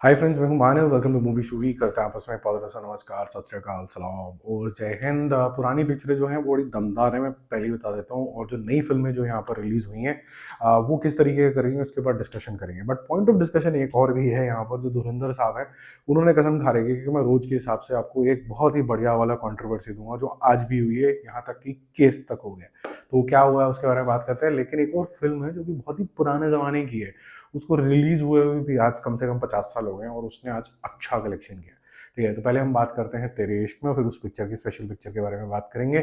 हाय friends, मैं हूं Manav. Welcome to movie shoovie. करते हैं आपस में पॉजिटिव सा नमस्कार, सत श्री अकाल, सलाम और जय हिंद। पुरानी पिक्चरें जो हैं वो बड़ी दमदार हैं, मैं पहले ही बता देता हूं। और जो नई फिल्में जो यहाँ पर रिलीज हुई हैं वो किस तरीके का करेंगे उसके बाद डिस्कशन करेंगे। बट पॉइंट ऑफ डिस्कशन एक और भी है यहाँ पर। जो धुरंधर साहब हैं उन्होंने कसम खा रखी है कि मैं रोज के हिसाब से आपको एक बहुत ही बढ़िया वाला कॉन्ट्रोवर्सी दूंगा जो आज भी हुई है, यहाँ तक कि केस तक हो गया। तो क्या हुआ है उसके बारे में बात करते हैं। लेकिन एक और फिल्म है जो कि बहुत ही पुराने ज़माने की है, उसको रिलीज हुए हुए भी आज कम से कम 50 साल हो गए हैं और उसने आज अच्छा कलेक्शन किया। ठीक है, तो पहले हम बात करते हैं तेरे इश्क में, फिर उस पिक्चर की स्पेशल पिक्चर के बारे में बात करेंगे।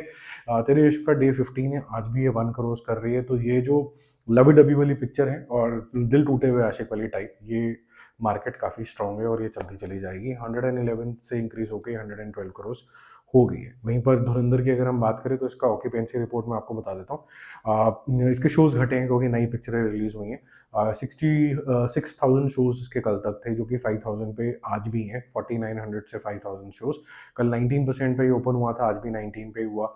तेरे इश्क का डे 15 है, आज भी ये 1 करोड़ कर रही है। तो ये जो लवी डबी वाली पिक्चर है और दिल टूटे हुए आशिक वाली टाइप, ये मार्केट काफ़ी स्ट्रॉन्ग है और ये चलती चली जाएगी। 111 से इंक्रीज होकर 112 करोड़ हो गई है। वहीं पर धुरंधर की अगर हम बात करें तो इसका ऑक्यूपेंसी रिपोर्ट मैं आपको बता देता हूँ। इसके शोज़ घटे हैं क्योंकि नई पिक्चरें रिलीज़ हुई हैं। 66,000 शोज़ इसके कल तक थे, जो कि 5,000 पे आज भी हैं। 4,900 से 5,000 शोज़। कल 19% पे ही ओपन हुआ था, आज भी 19 पे ही हुआ।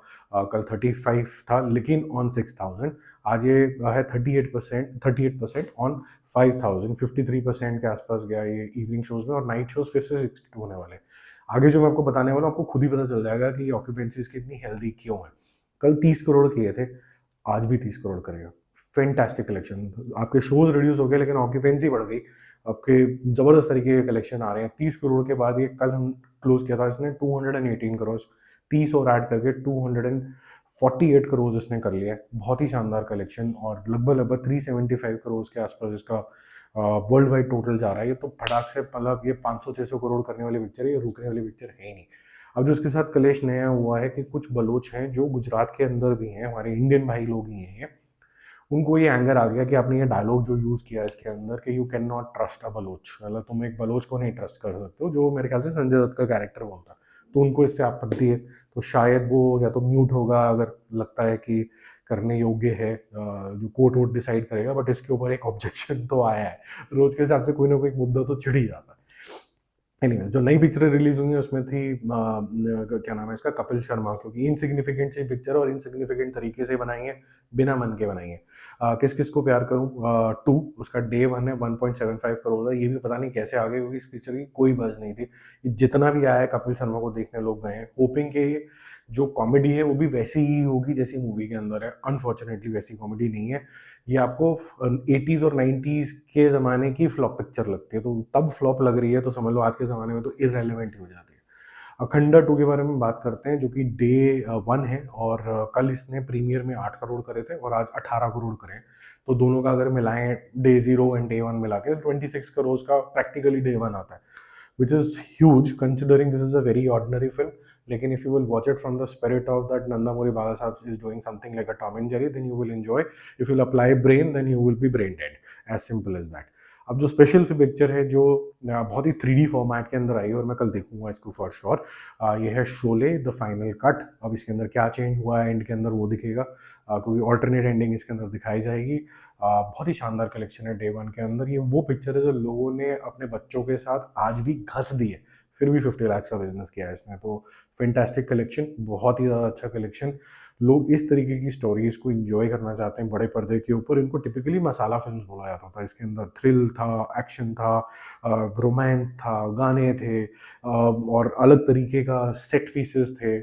कल 35 था लेकिन ऑन 6,000। आज ये है 38% ऑन 5,000। 53% के आसपास गया ये इवनिंग शोज़ में, और नाइट शोज़ फिर से 62 होने वाले हैं। आगे जो मैं आपको बताने वाला हूँ आपको खुद ही पता चल जाएगा कि ऑक्यूपेंसी इसकी इतनी हेल्दी क्यों है। कल 30 करोड़ किए थे, आज भी 30 करोड़ करेगा। Fantastic collection. आपके शोज रिड्यूस हो गए लेकिन ऑक्यूपेंसी बढ़ गई। आपके जबरदस्त तरीके के कलेक्शन आ रहे हैं। 30 करोड़ के बाद ये कल हम क्लोज किया था इसने 218 करोड़। 30 और ऐड करके 248 करोड़ इसने कर लिया है। बहुत ही शानदार कलेक्शन, और लगभग लगभग 375 करोड़ के आसपास इसका वर्ल्ड वाइड टोटल जा रहा है। ये तो फटाक से, मतलब ये 500-600 करोड़ करने वाली पिक्चर है, ये रुकने वाली पिक्चर है ही नहीं। अब जो इसके साथ कलेश नया हुआ है कि कुछ बलोच हैं जो गुजरात के अंदर भी हैं, हमारे इंडियन भाई लोग ही हैं, उनको ये एंगर आ गया कि आपने ये डायलॉग जो यूज़ किया है इसके अंदर कि you can not trust a Baloch, मतलब तुम एक बलोच को नहीं ट्रस्ट कर सकते हो, जो मेरे ख्याल से संजय दत्त का कैरेक्टर बोलता। तो उनको इससे आपत्ति है। तो शायद वो या तो म्यूट होगा अगर लगता है कि करने योग्य है, जो कोर्ट वोट डिसाइड करेगा। बट इसके ऊपर एक ऑब्जेक्शन तो आया है। रोज के हिसाब से कोई ना कोई मुद्दा तो चिढ़ ही जाता है। एनीवेज, जो नई पिक्चरें रिलीज हुई हैं उसमें थी क्या नाम है इसका, कपिल शर्मा, क्योंकि इनसिग्निफिकेंट सी पिक्चर और इनसिग्निफिकेंट तरीके से बनाई है, बिना मन के बनाई है। किस किस को प्यार करूं 2, उसका डे 1 है, 1.75 करोड़ है। ये भी पता नहीं कैसे आ गए, क्योंकि इस पिक्चर की कोई बज नहीं थी। ये जितना भी आया है कपिल शर्मा को देखने लोग गए हैं, होपिंग के जो कॉमेडी है वो भी वैसी ही होगी जैसी मूवी के अंदर है। अनफॉर्चुनेटली वैसी कॉमेडी नहीं है। ये आपको 80s और 90s के ज़माने की फ्लॉप पिक्चर लगती है, तो तब फ्लॉप लग रही है तो समझ लो आज के ज़माने में तो इररेलेवेंट ही हो जाती है। अखंडा 2 के बारे में बात करते हैं, जो कि डे 1 है, और कल इसने प्रीमियर में 8 करोड़ करे थे और आज 18 करोड़ करे हैं। तो दोनों का अगर मिलाएं, डे 0 एंड डे 1 मिला के 26 करोड़ का प्रैक्टिकली डे 1 आता है, which is huge considering this is a very ordinary film. लेकिन if you will watch it from the spirit of that Nandamuri Bala Sahab is doing something like a Tom and Jerry, then you will enjoy. If you'll apply brain, then you will be brain dead. As simple as that. अब जो special picture है जो बहुत ही 3D format के अंदर आई है और मैं कल देखूंगा इसको फॉर श्योर, ये है शोले द फाइनल कट। अब इसके अंदर क्या चेंज हुआ है एंड के अंदर वो दिखेगा, क्योंकि ऑल्टरनेट एंडिंग इसके अंदर दिखाई जाएगी। बहुत ही शानदार कलेक्शन है डे 1 के अंदर। ये वो पिक्चर है जो लोगों ने अपने बच्चों के साथ आज भी घस दी है, फिर भी 50 लाख का बिजनेस किया है इसने। तो फैंटास्टिक कलेक्शन, बहुत ही ज़्यादा अच्छा कलेक्शन। लोग इस तरीके की स्टोरीज को एंजॉय करना चाहते हैं बड़े पर्दे के ऊपर। इनको टिपिकली मसाला फिल्म्स बोला जाता था। इसके अंदर थ्रिल था, एक्शन था, रोमांस था, गाने थे, और अलग तरीके का सेट पीसेस थे।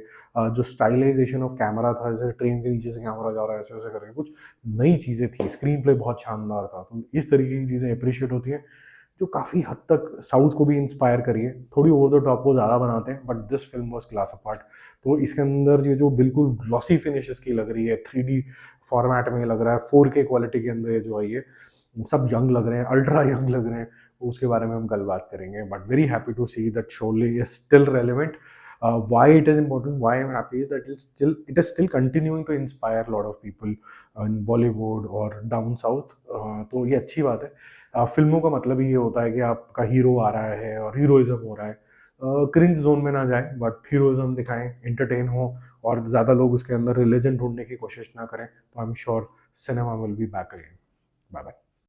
जो स्टाइलाइजेशन ऑफ कैमरा था, जैसे ट्रेन के नीचे से कैमरा जा रहा है ऐसे ऐसे करके, कुछ नई चीज़ें थी। स्क्रीन प्ले बहुत शानदार था। तो इस तरीके की चीज़ें अप्रिशिएट होती हैं, जो काफ़ी हद तक साउथ को भी इंस्पायर करी है। थोड़ी ओवर द टॉप वो ज़्यादा बनाते हैं, but this film was class apart. तो इसके अंदर ये जो बिल्कुल ग्लॉसी फिनिशेस की लग रही है, 3D फॉर्मेट में लग रहा है, 4K क्वालिटी के अंदर ये जो आई है, सब यंग लग रहे हैं, अल्ट्रा यंग लग रहे हैं। उसके बारे में हम कल बात करेंगे। But very happy to see that Sholay is still relevant. Why it is important, why I'm happy is that it is still continuing to inspire a lot of people in Bollywood और down south. तो ये अच्छी बात है। फिल्मों का मतलब ही ये होता है कि आपका हीरो आ रहा है और हीरोइज्म हो रहा है। क्रिंज जोन में ना जाएं, बट हीरोइज्म दिखाएं, एंटरटेन हो, और ज़्यादा लोग उसके अंदर रिलीजन ढूंढने की कोशिश ना करें। तो I am sure cinema will be back again. Bye bye.